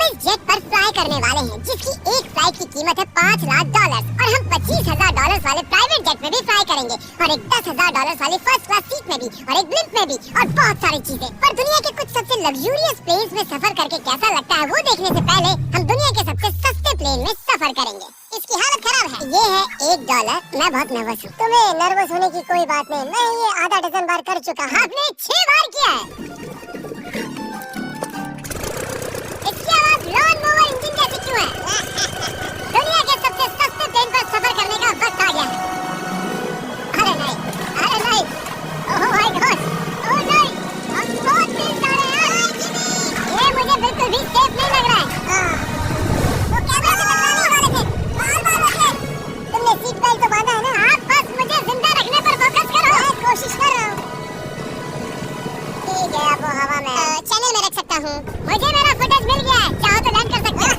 इस जेट पर फ्लाई करने वाले हैं जिसकी एक फ्लाइट की कीमत है $5 लाख और हम $25,000 वाले प्राइवेट जेट में भी फ्लाई करेंगे और एक $10,000 वाली फर्स्ट क्लास सीट में भी और एक ब्लिंक में भी और बहुत सारी चीजें। पर दुनिया के कुछ सबसे लग्जूरियस प्लेन्स में सफर करके कैसा लगता है वो देखने से पहले हम दुनिया के सबसे सस्ते प्लेन में सफर करेंगे। इसकी हालत खराब है। ये है $1। मैं बहुत नर्वस हूँ। तुम्हें नर्वस होने की कोई बात नहीं, मैं ये आधा डजन बार कर चुका हूँ। आपने 6 बार किया है। इसकी आवाज लॉन मोवर इंजन जैसी क्यों है? दुनिया के सबसे सस्ते प्लेन पर सफर करने का वक्त आ गया है। अरे नहीं, ओह माय गॉड, ओह नहीं, हम बहुत तेज जा रहे हैं। ये मुझे बिल्कुल भी सेफ नहीं लग रहा है। वो कैमरे से टकराने वाले थे। बार बचे। तुमने सीट बेल्ट तो बांधा है ना? आप बस मुझे जिंदा रखने पर फोकस करो। मैं कोशिश कर रहा हूँ। ठीक है, अब वो हवा में चैनल में रख सकता हूँ। मुझे मेरा फुटेज मिल गया है, चाहो तो लैंड कर सकते हो।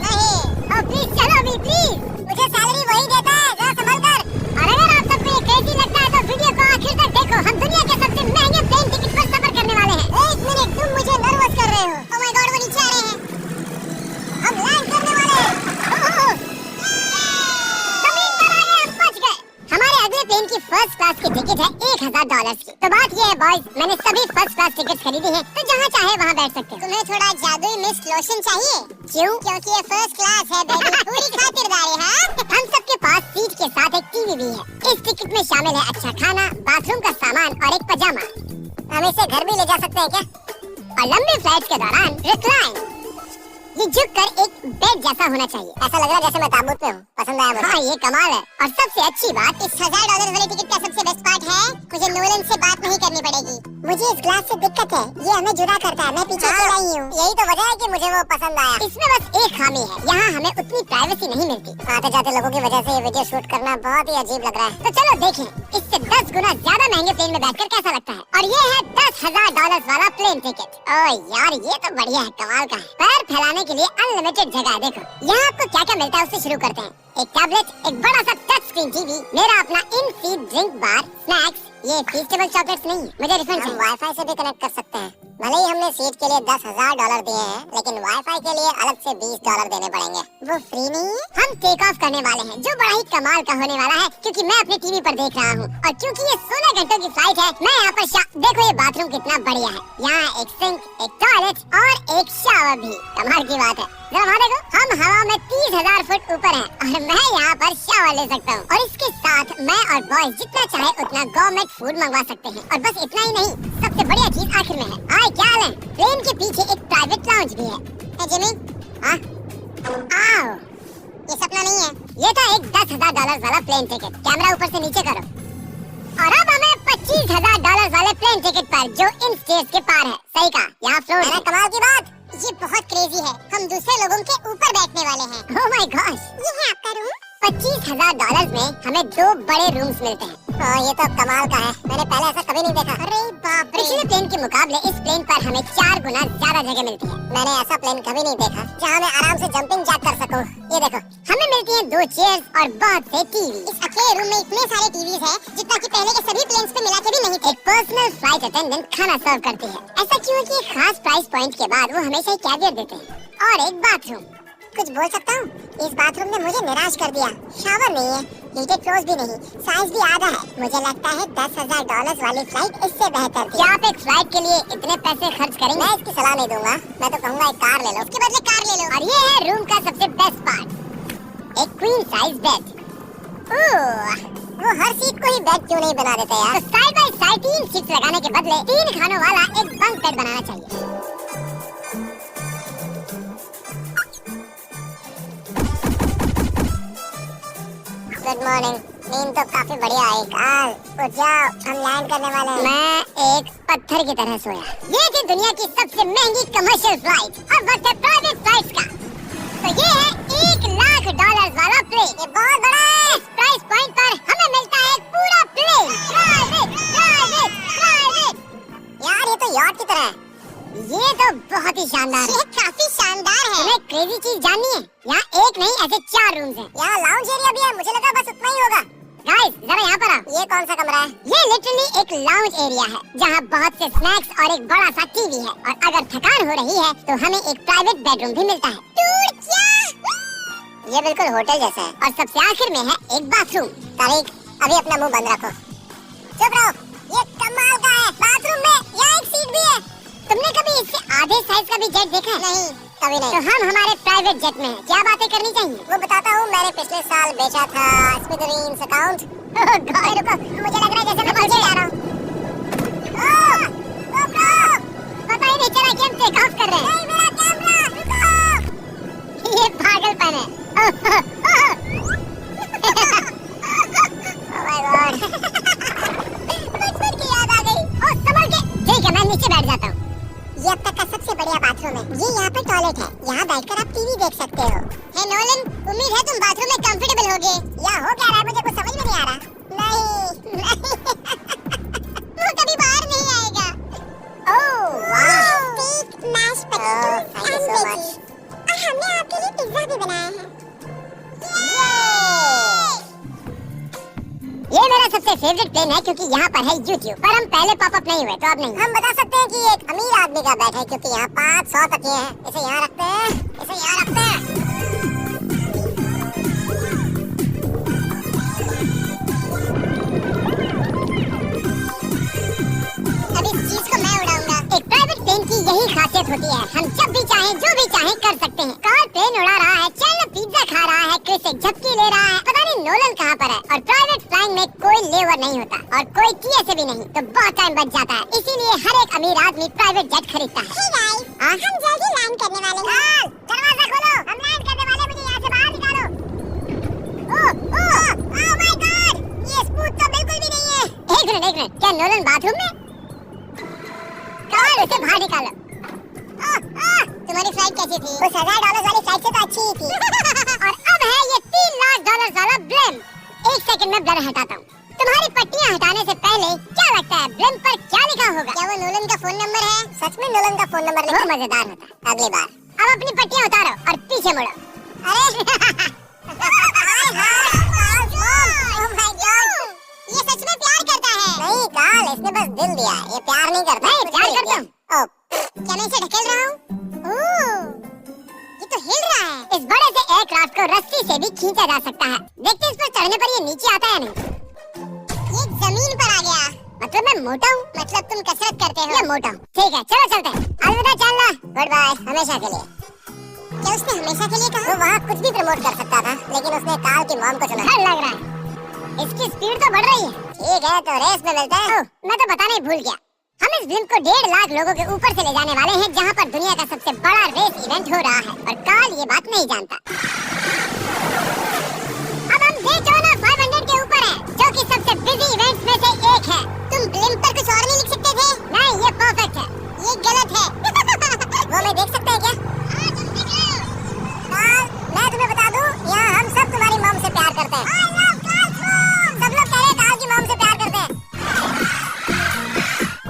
नहीं, ओह प्लीज चलो अभी प्लीज। मुझे सैलरी वही देता है, जरा संभल कर। और अगर आप सबको ये क्रेजी लगता है तो वीडियो को आखिर तक देखो। हम दुनिया के सबसे महंगे प्लेन टिकट पर सफर करने वाले हैं। एक मिनट, तुम मुझे नर्वस कर रहे हो। ओह माय गॉड, वो नीचे आ रहे हैं। हम लैंड करने वाले हैं। जमीन पर आ गए, हम बच गए। हमारे अगले प्लेन की फर्स्ट क्लास की टिकट है $1,000 की। तो बात ये है बॉयज, मैंने सभी फर्स्ट क्लास टिकट खरीदी है, तो जहाँ चाहे वहाँ बैठ सकते हो। तुम्हें थोड़ा जादुई मिस्ट लोशन चाहिए? क्यों? क्योंकि ये फर्स्ट क्लास है बेबी, पूरी खातिरदारी। हाँ, हम सबके पास सीट के साथ एक टीवी भी है। इस टिकट में शामिल है अच्छा खाना, बाथरूम का सामान और एक पजामा। हम इसे घर भी ले जा सकते हैं क्या? और लंबी फ्लाइट के दौरान रिक्लाइन, ये झुक कर एक बेड जैसा होना चाहिए। ऐसा लग रहा है जैसे मैं ताबूत में हूँ। पसंद आया मुझे। हाँ, ये कमाल है। और सबसे अच्छी बात, इस $1,000 वाली टिकट का सबसे बेस्ट पार्ट है, मुझे नोलन से बात नहीं करनी पड़ेगी। मुझे इस ग्लास से दिक्कत है, ये हमें जुदा करता है। मैं पीछे अकेला ही हूँ। यही तो वजह है कि मुझे वो पसंद आया। इसमें बस एक खामी है, यहाँ हमें उतनी प्राइवेसी नहीं मिलती। आते जाते लोगों की वजह से ये वीडियो शूट करना बहुत ही अजीब लग रहा है। तो चलो देखें, इससे 10 गुना ज्यादा महंगे प्लेन में बैठकर कैसा लगता है। और ये है $10,000 वाला प्लेन टिकट। ओह यार, ये तो बढ़िया है, कमाल का है। पैर फैलाने के लिए अनलिमिटेड जगह है। देखो यहाँ आपको क्या क्या मिलता है, उससे शुरू करते हैं। एक टैबलेट, एक बड़ा सा टच स्क्रीन टीवी, मेरा अपना इन फीड ड्रिंक बार, स्नैक्स। ये फीस्टेबल चॉकलेट्स नहीं, मुझे रिफंड चाहिए। वाईफाई से भी कनेक्ट कर सकते हैं। भले ही हमने सीट के लिए $10,000 दिए हैं, लेकिन वाईफाई के लिए अलग से $20 देने पड़ेंगे। वो फ्री नहीं है। हम टेक ऑफ करने वाले हैं, जो बड़ा ही कमाल का होने वाला है, क्योंकि मैं अपने टीवी पर देख रहा हूँ और क्योंकि ये 16 घंटों की फ्लाइट है। मैं यहाँ पर देखो ये बाथरूम कितना बढ़िया है। यहाँ एक सिंक, एक टॉयलेट और एक शावर भी। कमाल की बात है। जरा वहाँ देखो, हम हवा में 30,000 फुट ऊपर हैं और मैं यहाँ पर शावर ले सकता हूँ। और इसके साथ मैं और बॉयज जितना चाहे उतना गवर्नमेंट फूड मंगवा सकते हैं। और बस इतना ही नहीं, सबसे बढ़िया चीज आखिर में है। हाय, क्या हाल है? प्लेन के पीछे एक प्राइवेट लाउंज भी है। जिमी, हाँ? आओ, ये सपना नहीं है। ये था एक $10,000 वाला प्लेन टिकट। कैमरा ऊपर से नीचे करो। और अब हमें $25,000 वाले प्लेन टिकट पर, जो इन स्टेज के पार है। सही कहा, यहाँ फ्लोर है। कमाल की बात, ये बहुत क्रेजी है। हम दूसरे लोगों के ऊपर बैठने वाले हैं। ओह माय गॉश, ये है आपका रूम। $25,000 में हमें 2 बड़े रूम्स मिलते हैं। ये तो कमाल का है, मैंने पहले ऐसा कभी नहीं देखा। अरे बाप रे। पिछले प्लेन के मुकाबले इस प्लेन पर हमें 4 गुना ज्यादा जगह मिलती है। मैंने ऐसा प्लेन कभी नहीं देखा जहाँ मैं आराम से जंपिंग जैक कर सकूं। ये देखो, हमें मिलती हैं 2 चेयर्स और बहुत से टीवी। इस अकेले रूम में इतने सारे टीवीज हैं, जितना कि पहले के सभी प्लेन्स पे मिला के भी नहीं थे। एक पर्सनल फ्लाइट अटेंडेंट खाना सर्व करती है। ऐसा क्यों कि खास प्राइस पॉइंट के बाद वो हमेशा ही कैवियर देते हैं। और एक बाथरूम। कुछ बोल सकता हूँ? इस बाथरूम ने मुझे निराश कर दिया। शावर नहीं है, हीटेड फ्लोर्स भी नहीं, साइज भी आधा है। मुझे लगता है $10,000 वाली फ्लाइट इससे बेहतर थी। क्या आप एक फ्लाइट के लिए इतने पैसे खर्च करेंगे? मैं इसकी सलाह नहीं दूंगा। मैं तो कहूँगा एक कार ले लो। उसके बदले कार ले लो। और ये है रूम का सबसे बेस्ट पार्ट, एक क्वीन साइज बेड। वो हर सीट को ही बेड क्यों नहीं बना देते यार? तो साइड बाई साइड 3 सीट्स लगाने के बदले 3 खानों वाला एक बंक बेड बनाना चाहिए। Good morning. नींद तो काफी बढ़िया आई। काल, उठ जाओ, हम लैंड करने वाले हैं। मैं एक पत्थर की तरह सोया। ये थी दुनिया की सबसे महंगी कमर्शियल फ्लाइट। अब वक्त है प्राइवेट फ्लाइट्स का। तो ये है $1 लाख वाला प्लेन। ये बहुत बड़ा है। इस प्राइस पॉइंट पर हमें मिलता है पूरा प्लेन। Private, private, private. यार, ये तो यॉट की तरह है। ये तो बहुत ही शानदार है। ये काफी शानदार है। तुम्हें क्रेजी चीज जाननी है? यहाँ एक नहीं, ऐसे 4 रूम्स हैं। यहाँ लाउंज एरिया भी है। मुझे लगा बस उतना ही होगा। गाइस जरा यहाँ पर आओ। ये कौन सा कमरा है? ये लिटरली एक लाउंज एरिया है जहाँ बहुत से स्नैक्स और एक बड़ा सा टीवी है, और अगर थकान हो रही है तो हमें एक प्राइवेट बेडरूम भी मिलता है। डूड क्या? ये बिल्कुल होटल जैसा है, और सबसे आखिर में है एक बाथरूम। तारिक अभी अपना मुंह बंद रखो। चुप रहो। ये कमाल का है। बाथरूम में यहाँ एक सीट भी है। तुमने कभी इससे आधे साइज का भी जेट देखा है? नहीं, कभी नहीं। तो हम हमारे प्राइवेट जेट में हैं। क्या बातें करनी चाहिए? वो बताता हूँ, मैंने पिछले साल बेचा था स्मिथरीन्स अकाउंट। रुको, मुझे लग रहा है जैसे मैं पीछे जा रहा हूँ। पता ही नहीं चला कि हम टेक ऑफ कर रहे हैं। नहीं, मेरा कैमरा, रुको। ये पागलपन है। Oh my God. बचपन की याद आ गई। ओ संभल के। ठीक है, मैं नीचे बैठ जाता हूँ। ये अब तक का सबसे बढ़िया बाथरूम है। ये यहाँ पर टॉयलेट है। यहाँ बैठकर आप टीवी देख सकते हो। हे नोलन, उम्मीद है तुम बाथरूम में कंफर्टेबल होगे। या हो क्या रहा है मुझे कुछ समझ में नहीं आ रहा। नहीं। वो कभी बाहर नहीं आएगा। ओह वाह। स्टीक मैश पोटैटो एंड वेजीज। और हमने आपके लिए पिज्जा भी बनाया है। ये मेरा सबसे फेवरेट प्लेन है क्योंकि यहाँ पर है YouTube, पर हम पहले पॉपअप नहीं हुए तो अब नहीं। हम बता सकते हैं कि एक अमीर आदमी का बेड है क्योंकि यहाँ 500 तकिए हैं। इसे यहाँ रखते हैं, इसे यहाँ रखते हैं। अब इस चीज को मैं उड़ाऊंगा। एक प्राइवेट प्लेन की यही खासियत होती है, हम जब भी चाहें जो भी चाहें कर सकते हैं। कार्ल प्लेन उड़ा रहा है, चैनल पिज्जा खा रहा है, क्रिस एक झपकी ले रहा है, पता नहीं नोलन कहाँ पर है। और प्राइवेट फ्लाइंग में कोई लेवर नहीं होता और कोई टीएसए भी नहीं, तो बहुत टाइम बच जाता है। इसीलिए हर एक अमीर आदमी प्राइवेट जेट खरीदता है। हम जल्दी लैंड करने वाले हैं। दरवाजा खोलो, हम लैंड करने वाले, मुझे यहाँ से बाहर निकालो। ओह माय गॉड, ये स्मूथ तो बिल्कुल भी नहीं है। एक मिनट, क्या नोलन बाथरूम में? कार्ल, उसे बाहर निकालो। तुम्हारी फ्लाइट कैसी थी? उस $1000 वाली फ्लाइट से तो अच्छी ही थी। और अब है ये $3 लाख वाला ब्लेम। एक सेकंड में ब्लर हटाता हूँ। तुम्हारी पट्टियाँ हटाने से पहले क्या लगता है ब्लेम पर क्या लिखा होगा? क्या वो नोलन का फोन नंबर है? सच में नोलन का फोन नंबर लिखो, मजेदार होता। अगली बार अब अपनी पट्टियाँ उतारो और पीछे मुड़ो। अरे ये सच में प्यार करता है? नहीं कार्ल, इसने बस दिल दिया, ये प्यार नहीं करता। मैं प्यार करता हूँ। क्या मैं इसे ढकेल रहा हूँ? ये तो हिल रहा है। इस बड़े से एयरक्राफ्ट को रस्सी से भी खींचा जा सकता है। देखते इस पर चढ़ने पर ये नीचे आता है या नहीं? ये जमीन पर आ गया। मतलब मैं मोटा हूँ? मतलब तुम कसरत करते हो? ये मोटा हूँ। ठीक है, चलो चलते हैं। अलविदा चांदला, गुड बाय, हमेशा के लिए। क्या उसने हमेशा के लिए कहा? वो वहाँ कुछ भी प्रमोट कर सकता था, लेकिन उसने कार्ल की मॉम को चुना। डर लग रहा है। इसकी स्पीड तो बढ़ रही है। ठीक है, तो रेस में मिलते हैं। मैं तो बताना ही भूल गया, हम इस ब्लिम्प को 1.5 लाख लोगों के ऊपर से ले जाने वाले हैं, जहाँ पर दुनिया का सबसे बड़ा रेस इवेंट हो रहा है, और कार्ल ये बात नहीं जानता। अब हम डेटोना 500 के ऊपर हैं, जो कि सबसे बिजी इवेंट्स में से एक है। तुम ब्लिम्प पर कुछ और नहीं लिख सकते थे? नहीं, ये परफेक्ट है। ये गलत है। वो मैं देख सकता है क्या? हाँ, तुम देख रहे हो। कार्ल, मैं तुम्हें बता दूं, यहाँ हम सब तुम्हारी मॉम से प्यार करते हैं। सब लोग कह रहे हैं कार्ल की मॉम से प्यार करते हैं।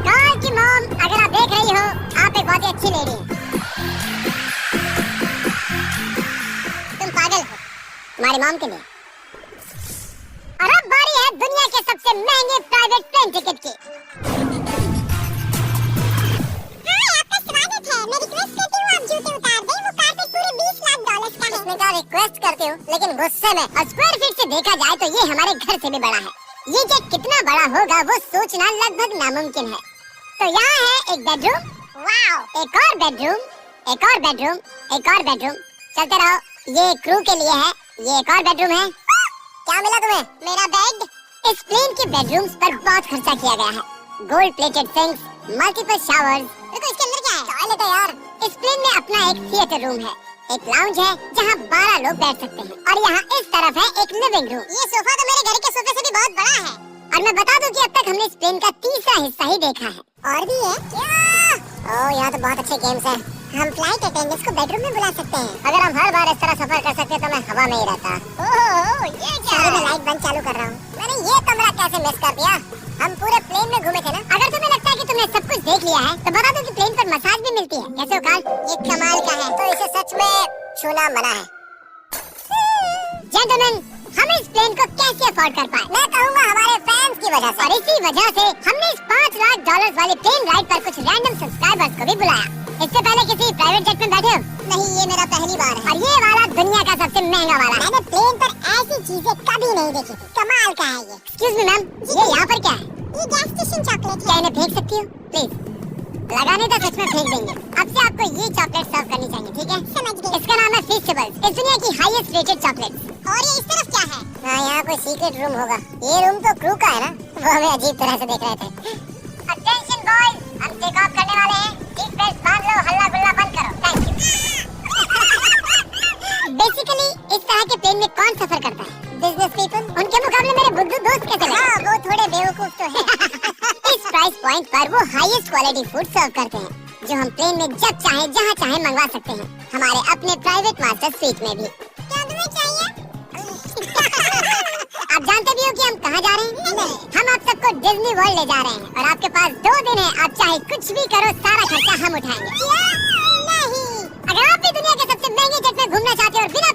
कार्ल की मॉम, अगर आप देख रही हो, आप एक बहुत ही अच्छी लेडी हैं। तुम पागल हो तुम्हारी मॉम के लिए। और अब बारी है दुनिया के सबसे महंगे प्राइवेट प्लेन टिकट की। आपका स्वागत है। मैं रिक्वेस्ट करती हूँ आप जूते उतार दें। वो कारपेट पूरे $20 लाख का है। इसमें क्या रिक्वेस्ट करती हूँ, लेकिन गुस्से में। और स्क्वायर फीट से देखा जाए तो ये हमारे घर से भी बड़ा है। ये जेट कितना बड़ा होगा वो सोचना लगभग नामुमकिन है। तो यहाँ है एक बेडरूम, वाओ, एक और बेडरूम, एक और बेडरूम, एक और बेडरूम। चलते रहो, ये क्रू के लिए है। ये एक और बेडरूम है। क्या मिला तुम्हें? मेरा बेड। इस प्लेन के बेडरूम्स पर बहुत खर्चा किया गया है। Gold plated sinks, multiple showers. देखो इसके अंदर क्या है? टॉयलेट है यार। इस प्लेन में अपना एक थिएटर रूम है, एक लाउंज है जहाँ 12 लोग बैठ सकते हैं, और यहाँ इस तरफ है एक लिविंग रूम। ये सोफा तो मेरे घर के सोफे से भी बहुत बड़ा है। और मैं बता दूं कि अब तक हमने इस प्लेन का तीसरा हिस्सा ही देखा है। और भी है क्या? ओह, यहाँ तो बहुत अच्छे गेम्स हैं। हम फ्लाइट अटेंडेंट्स को बेडरूम में बुला सकते हैं। अगर हम हर बार इस तरह सफर कर सकते तो मैं हवा में ही रहता। ओह, ये क्या है? मैं लाइट बंद चालू कर रहा हूँ। मैंने ये कमरा कैसे मिस कर दिया? हम पूरे प्लेन में घूमे थे ना। अगर तुम्हें लगता है कि तुमने सब कुछ देख लिया है तो बता दो कि प्लेन पर मसाज भी मिलती है। कैसे हो कार्ल? ये कमाल का है। तो इसे सच में छूना मना है। जेंटलमैन, हम इस प्लेन को कैसे अफोर्ड कर पाए? मैं कहूँगा हमारे फैंस की वजह से। और इसी वजह से हमने इस $5 लाख वाली प्लेन राइड पर कुछ रैंडम सब्सक्राइबर्स को भी बुलाया। इससे पहले किसी प्राइवेट जेट में बैठे हो? नहीं, ये मेरा पहली बार है। और ये वाला दुनिया का सबसे महंगा वाला। मैंने प्लेन पर ऐसी चीजें कभी नहीं देखी थी। कमाल का है ये। एक्सक्यूज मी मैम, ये यहाँ पर क्या है? ये गैस स्टेशन चॉकलेट। क्या इन्हें फेंक सकती हो प्लीज? लगाने तो सच में फेंक देंगे। अब से आपको ये चॉकलेट सर्व करनी चाहिए, ठीक है? समझ गए। इसका नाम है फेस्टिवल्स, इस दुनिया की हाईएस्ट रेटेड चॉकलेट। और ये इस तरफ क्या है? हाँ, यहाँ कोई सीक्रेट रूम होगा। ये रूम तो क्रू का है ना? वो हमें अजीब तरह से देख रहे थे। अटेंशन बॉयज, हम टेक ऑफ करने वाले हैं। सीट बेल्ट बांध लो, हल्ला गुल्ला बंद करो। Thank you. बेसिकली इस तरह के प्लेन में कौन सफर करता है? Business people. उनके मुकाबले मेरे बुद्धू दोस्त कैसे लगे? हाँ, वो थोड़े बेवकूफ तो है। इस प्राइस पॉइंट पर वो हाईएस्ट क्वालिटी फूड सर्व करते हैं, जो हम प्लेन में जब चाहे जहाँ चाहे मंगवा सकते हैं, हमारे अपने प्राइवेट मास्टर स्वीट में भी। क्या तुम्हें चाहिए? आप जानते भी हो कि हम कहाँ जा रहे हैं? नहीं। हम आप सबको डिज्नी वर्ल्ड ले जा रहे हैं और आपके पास 2 दिन है। आप चाहे कुछ भी करो, सारा खर्चा हम उठाएंगे। नहीं। अगर आप भी दुनिया के सबसे महंगे जेट में घूमना चाहते हो और बिना